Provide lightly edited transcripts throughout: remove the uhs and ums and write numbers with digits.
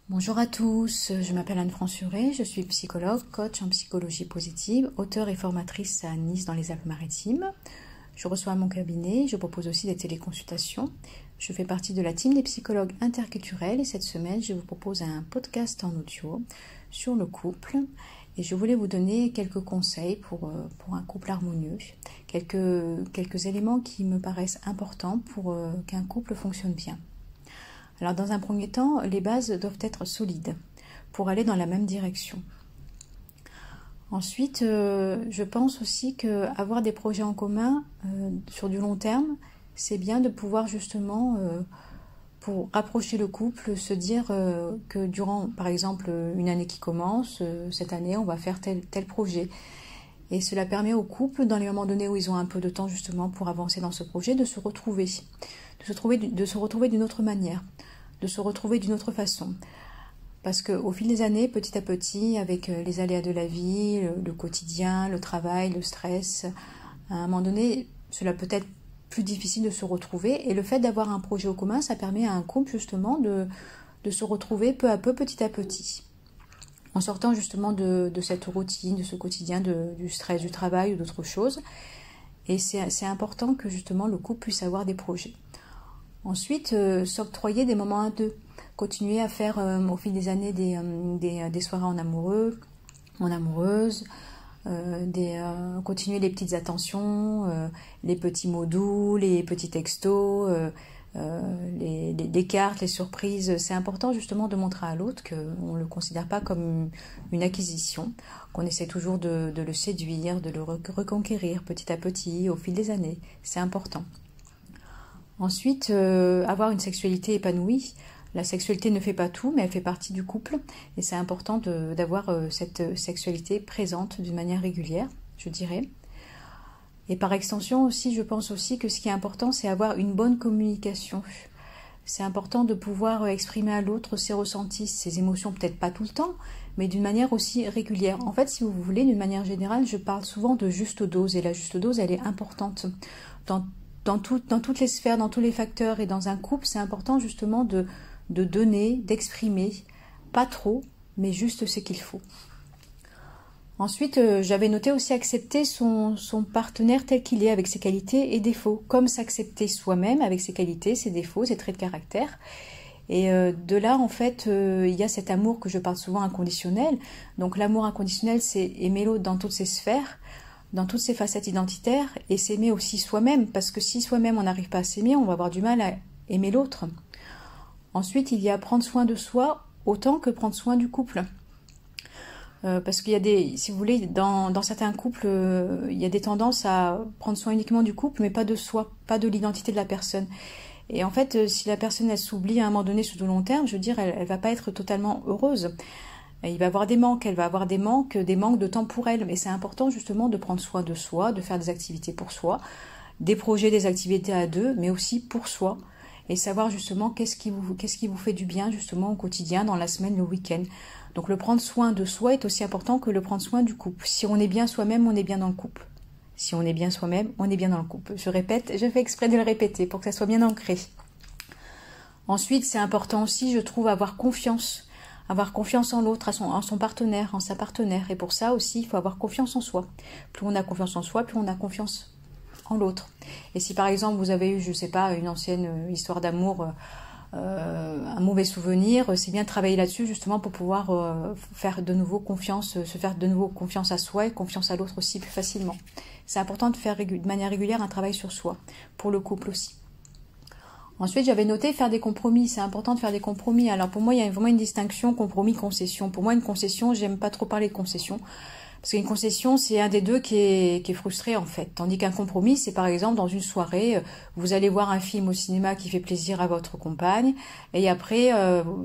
Bonjour à tous, je m'appelle Anne-France Furet, je suis psychologue, coach en psychologie positive, auteure et formatrice à Nice dans les Alpes-Maritimes. Je reçois à mon cabinet, je propose aussi des téléconsultations. Je fais partie de la team des psychologues interculturels et cette semaine, je vous propose un podcast en audio sur le couple. Et je voulais vous donner quelques conseils pour un couple harmonieux, quelques éléments qui me paraissent importants pour qu'un couple fonctionne bien. Alors dans un premier temps, les bases doivent être solides pour aller dans la même direction. Ensuite, je pense aussi qu'avoir des projets en commun sur du long terme, c'est bien de pouvoir justement, pour rapprocher le couple, se dire que durant, par exemple, une année qui commence, cette année, on va faire tel projet. Et cela permet au couple, dans les moments donnés où ils ont un peu de temps justement pour avancer dans ce projet, de se retrouver d'une autre manière, de se retrouver d'une autre façon. Parce qu'au fil des années, petit à petit, avec les aléas de la vie, le quotidien, le travail, le stress, à un moment donné, cela peut être plus difficile de se retrouver. Et le fait d'avoir un projet au commun, ça permet à un couple justement de se retrouver peu à peu, petit à petit. En sortant justement de cette routine, de ce quotidien, du stress du travail ou d'autres choses. Et c'est important que justement le couple puisse avoir des projets. Ensuite, s'octroyer des moments à deux. Continuer à faire au fil des années des soirées en amoureux, en amoureuse, continuer les petites attentions, les petits mots doux, les petits textos, les cartes, les surprises. C'est important justement de montrer à l'autre qu'on ne le considère pas comme une acquisition, qu'on essaie toujours de le séduire, de le reconquérir petit à petit au fil des années. C'est important. Ensuite, avoir une sexualité épanouie. La sexualité ne fait pas tout, mais elle fait partie du couple. Et c'est important d'avoir cette sexualité présente d'une manière régulière, je dirais. Et par extension aussi, je pense aussi que ce qui est important, c'est avoir une bonne communication. C'est important de pouvoir exprimer à l'autre ses ressentis, ses émotions, peut-être pas tout le temps, mais d'une manière aussi régulière. En fait, si vous voulez, d'une manière générale, je parle souvent de juste dose. Et la juste dose, elle est importante. Dans toutes les sphères, dans tous les facteurs et dans un couple, c'est important justement de donner, d'exprimer, pas trop, mais juste ce qu'il faut. Ensuite, j'avais noté aussi accepter son partenaire tel qu'il est, avec ses qualités et défauts, comme s'accepter soi-même avec ses qualités, ses défauts, ses traits de caractère. Et de là, en fait, il y a cet amour que je parle souvent inconditionnel. Donc l'amour inconditionnel, c'est aimer l'autre dans toutes ses sphères, dans toutes ses facettes identitaires, et s'aimer aussi soi-même, parce que si soi-même on n'arrive pas à s'aimer, on va avoir du mal à aimer l'autre. Ensuite, il y a prendre soin de soi autant que prendre soin du couple. Parce qu'il y a si vous voulez, dans certains couples, il y a des tendances à prendre soin uniquement du couple, mais pas de soi, pas de l'identité de la personne. Et en fait, si la personne, elle s'oublie à un moment donné sur le long terme, je veux dire, elle va pas être totalement heureuse. Il va avoir des manques, elle va avoir des manques de temps pour elle. Mais c'est important justement de prendre soin de soi, de faire des activités pour soi, des projets, des activités à deux, mais aussi pour soi. Et savoir justement qu'est-ce qui vous fait du bien justement au quotidien, dans la semaine, le week-end. Donc le prendre soin de soi est aussi important que le prendre soin du couple. Si on est bien soi-même, on est bien dans le couple. Si on est bien soi-même, on est bien dans le couple. Je répète, je fais exprès de le répéter pour que ça soit bien ancré. Ensuite, c'est important aussi, je trouve, avoir confiance en l'autre, en son partenaire, en sa partenaire. Et pour ça aussi, il faut avoir confiance en soi. Plus on a confiance en soi, plus on a confiance en l'autre. Et si par exemple vous avez eu, je sais pas, une ancienne histoire d'amour, un mauvais souvenir, c'est bien de travailler là-dessus justement pour pouvoir faire de nouveau confiance, se faire de nouveau confiance à soi et confiance à l'autre aussi plus facilement. C'est important de faire de manière régulière un travail sur soi, pour le couple aussi. Ensuite, j'avais noté faire des compromis. C'est important de faire des compromis. Alors pour moi, il y a vraiment une distinction compromis-concession. Pour moi, une concession, j'aime pas trop parler de concession. Parce qu'une concession, c'est un des deux qui est frustré en fait. Tandis qu'un compromis, c'est par exemple dans une soirée, vous allez voir un film au cinéma qui fait plaisir à votre compagne, et après,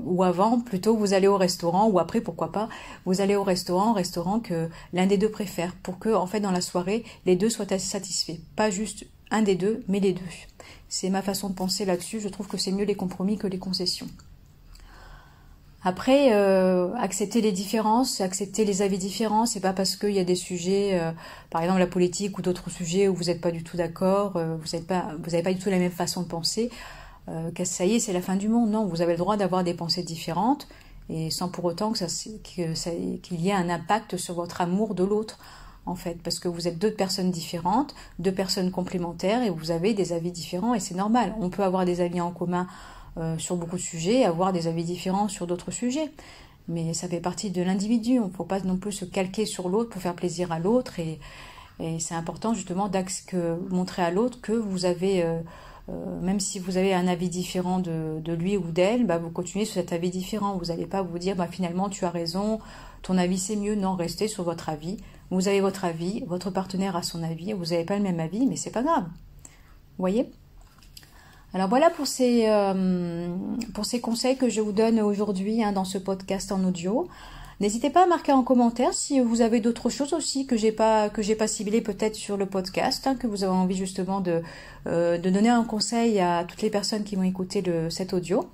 ou avant plutôt, vous allez au restaurant, ou après, pourquoi pas, vous allez au restaurant que l'un des deux préfère, pour que en fait dans la soirée, les deux soient satisfaits. Pas juste un des deux, mais les deux. C'est ma façon de penser là-dessus, je trouve que c'est mieux les compromis que les concessions. Après, accepter les différences, accepter les avis différents, c'est pas parce qu'il y a des sujets, par exemple la politique ou d'autres sujets où vous n'êtes pas du tout d'accord, vous n'avez pas du tout la même façon de penser, que ça y est, c'est la fin du monde. Non, vous avez le droit d'avoir des pensées différentes, et sans pour autant qu'il y ait un impact sur votre amour de l'autre, en fait, parce que vous êtes deux personnes différentes, deux personnes complémentaires, et vous avez des avis différents, et c'est normal. On peut avoir des avis en commun sur beaucoup de sujets, et avoir des avis différents sur d'autres sujets, mais ça fait partie de l'individu. On ne faut pas non plus se calquer sur l'autre pour faire plaisir à l'autre, et c'est important justement montrer à l'autre que vous avez... même si vous avez un avis différent de lui ou d'elle, vous continuez sur cet avis différent. Vous n'allez pas vous dire finalement tu as raison, ton avis c'est mieux. Non, restez sur votre avis. Vous avez votre avis, votre partenaire a son avis, vous n'avez pas le même avis, mais c'est pas grave. Vous voyez ? Alors voilà pour ces conseils que je vous donne aujourd'hui dans ce podcast en audio. N'hésitez pas à marquer en commentaire si vous avez d'autres choses aussi que j'ai pas ciblées peut-être sur le podcast, que vous avez envie justement de donner un conseil à toutes les personnes qui vont écouter cet audio.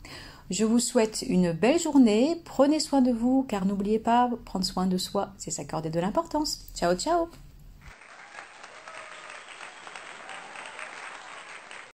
Je vous souhaite une belle journée, prenez soin de vous, car n'oubliez pas, prendre soin de soi, c'est s'accorder de l'importance. Ciao, ciao!